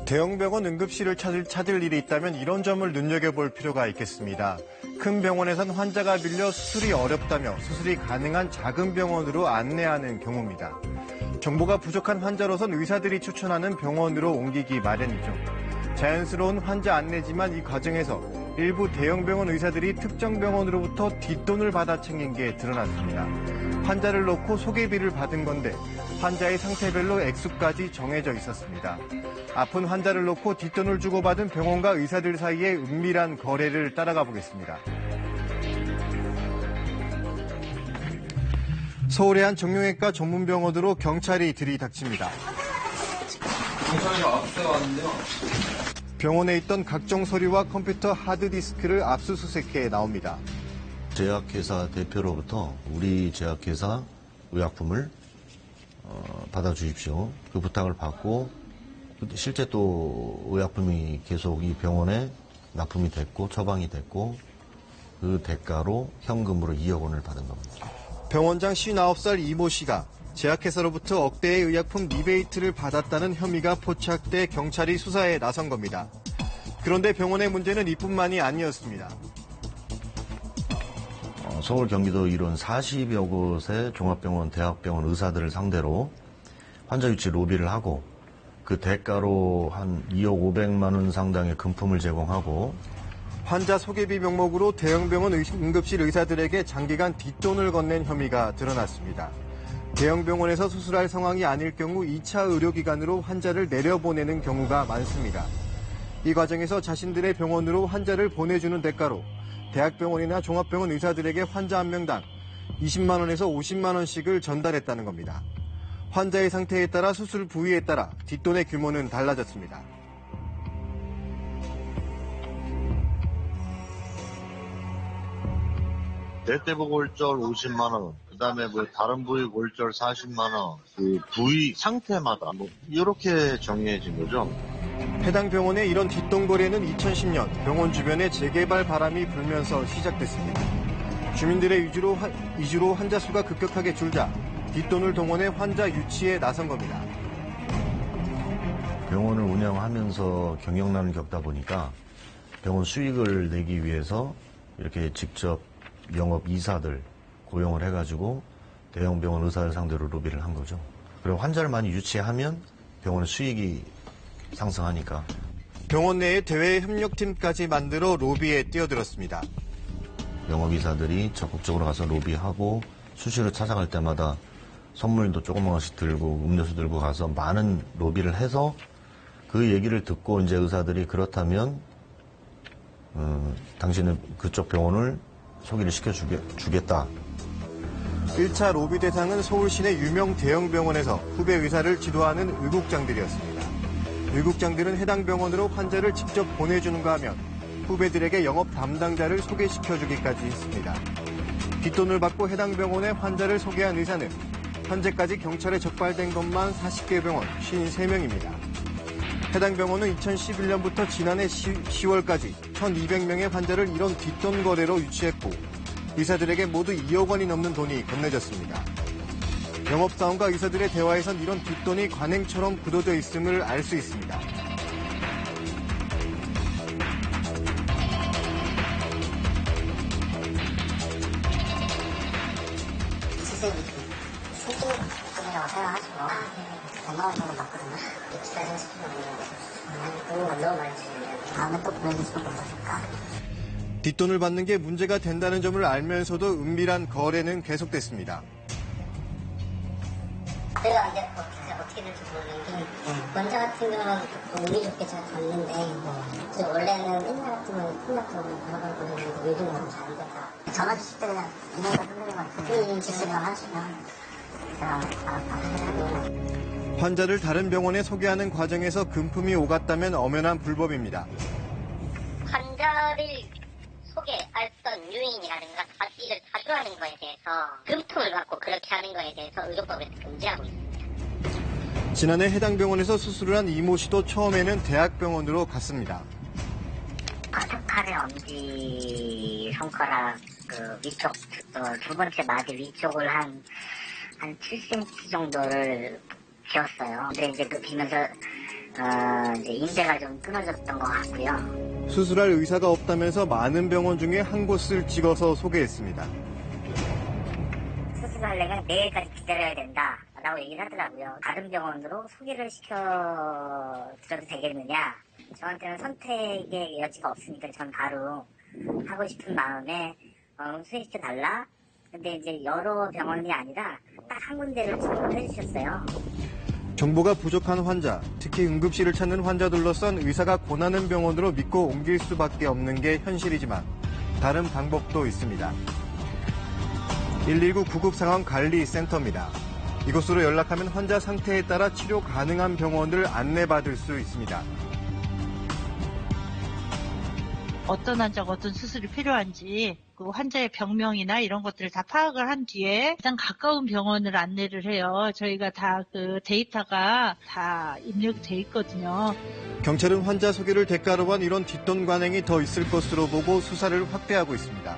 대형병원 응급실을 찾을 일이 있다면 이런 점을 눈여겨볼 필요가 있겠습니다. 큰 병원에선 환자가 밀려 수술이 어렵다며 수술이 가능한 작은 병원으로 안내하는 경우입니다. 정보가 부족한 환자로선 의사들이 추천하는 병원으로 옮기기 마련이죠. 자연스러운 환자 안내지만 이 과정에서 일부 대형병원 의사들이 특정 병원으로부터 뒷돈을 받아 챙긴 게 드러났습니다. 환자를 놓고 소개비를 받은 건데 환자의 상태별로 액수까지 정해져 있었습니다. 아픈 환자를 놓고 뒷돈을 주고받은 병원과 의사들 사이의 은밀한 거래를 따라가 보겠습니다. 서울의 한 정형외과 전문병원으로 경찰이 들이닥칩니다. 경찰이 압수해왔는데요. 병원에 있던 각종 서류와 컴퓨터 하드디스크를 압수수색해 나옵니다. 제약회사 대표로부터 우리 제약회사 의약품을 받아주십시오. 그 부탁을 받고 실제 또 의약품이 계속 이 병원에 납품이 됐고 처방이 됐고 그 대가로 현금으로 2억 원을 받은 겁니다. 병원장 59살 이모 씨가 제약회사로부터 억대의 의약품 리베이트를 받았다는 혐의가 포착돼 경찰이 수사에 나선 겁니다. 그런데 병원의 문제는 이뿐만이 아니었습니다. 서울, 경기도 이런 40여 곳의 종합병원, 대학병원 의사들을 상대로 환자 유치 로비를 하고 그 대가로 한 2억 500만 원 상당의 금품을 제공하고 환자 소개비 명목으로 대형병원 응급실 의사들에게 장기간 뒷돈을 건넨 혐의가 드러났습니다. 대형병원에서 수술할 상황이 아닐 경우 2차 의료기관으로 환자를 내려보내는 경우가 많습니다. 이 과정에서 자신들의 병원으로 환자를 보내주는 대가로 대학병원이나 종합병원 의사들에게 환자 한 명당 20만 원에서 50만 원씩을 전달했다는 겁니다. 환자의 상태에 따라 수술 부위에 따라 뒷돈의 규모는 달라졌습니다. 뇌대부 골절 50만 원, 그다음에 뭐 다른 부위 골절 40만 원, 그 부위 상태마다 뭐 이렇게 정해진 거죠. 해당 병원의 이런 뒷돈 거래는 2010년 병원 주변에 재개발 바람이 불면서 시작됐습니다. 주민들의 위주로 환자 수가 급격하게 줄자 뒷돈을 동원해 환자 유치에 나선 겁니다. 병원을 운영하면서 경영난을 겪다 보니까 병원 수익을 내기 위해서 이렇게 직접 영업 이사들 고용을 해가지고 대형 병원 의사를 상대로 로비를 한 거죠. 그리고 환자를 많이 유치하면 병원의 수익이 상승하니까. 병원 내에 대외 협력팀까지 만들어 로비에 뛰어들었습니다. 영업이사들이 적극적으로 가서 로비하고 수시로 찾아갈 때마다 선물도 조그마씩 들고 음료수 들고 가서 많은 로비를 해서 그 얘기를 듣고 이제 의사들이 그렇다면 당신은 그쪽 병원을 소개를 시켜주겠다. 1차 로비 대상은 서울 시내 유명 대형병원에서 후배 의사를 지도하는 의국장들이었습니다. 의국장들은 해당 병원으로 환자를 직접 보내주는가 하면 후배들에게 영업 담당자를 소개시켜주기까지 했습니다. 뒷돈을 받고 해당 병원에 환자를 소개한 의사는 현재까지 경찰에 적발된 것만 40개 병원 53명입니다. 해당 병원은 2011년부터 지난해 10월까지 1,200명의 환자를 이런 뒷돈 거래로 유치했고 의사들에게 모두 2억 원이 넘는 돈이 건네졌습니다. 영업사원과 의사들의 대화에선 이런 뒷돈이 관행처럼 굳어져 있음을 알 수 있습니다. 생존금이라고 생각하시고 100만 원 정도 받거든요. 기사 정식으로 있는 건 너무 많이 주시는데 다음에 또 보내주시면 어떠실까? 뒷돈을 받는 게 문제가 된다는 점을 알면서도 은밀한 거래는 계속됐습니다. 제가 이제 어떻게 될지 모르는 게 원자 같은 경우는 운이 좋게 잘 갔는데 원래는 옛날 같으면 폭력적으로 걸어가고 그랬는데 요즘은 잘 안 된다. 전화 주실 때 그냥 이메일과 선생님한테 주시면 하시면 제가 알아서 환자를 다른 병원에 소개하는 과정에서 금품이 오갔다면 엄연한 불법입니다. 환자를 소개했던 유인이라든가 이를 사주하는 거에 대해서 금품을 받고 그렇게 하는 거에 대해서 의료법에서 금지하고 있습니다. 지난해 해당 병원에서 수술을 한 이모 씨도 처음에는 대학병원으로 갔습니다. 파스칼의 엄지 손가락 그 위쪽 두 번째 마디 위쪽을 한 7cm 정도를 비었어요. 근데 이제 그 비면서 이제 인대가 좀 끊어졌던 것 같고요. 수술할 의사가 없다면서 많은 병원 중에 한 곳을 찍어서 소개했습니다. 수술하려면 내일까지 기다려야 된다 라고 얘기를 하더라고요. 다른 병원으로 소개를 시켜드려도 되겠느냐. 저한테는 선택의 여지가 없으니까 전 바로 하고 싶은 마음에 수행시켜달라. 근데 이제 여러 병원이 아니라 딱 한 군데를 지원을 해주셨어요. 정보가 부족한 환자, 특히 응급실을 찾는 환자들로선 의사가 권하는 병원으로 믿고 옮길 수밖에 없는 게 현실이지만 다른 방법도 있습니다. 119 구급상황관리센터입니다. 이곳으로 연락하면 환자 상태에 따라 치료 가능한 병원을 안내받을 수 있습니다. 어떤 환자가 어떤 수술이 필요한지 그 환자의 병명이나 이런 것들을 다 파악을 한 뒤에 가장 가까운 병원을 안내를 해요. 저희가 다 그 데이터가 다 입력돼 있거든요. 경찰은 환자 소개를 대가로 한 이런 뒷돈 관행이 더 있을 것으로 보고 수사를 확대하고 있습니다.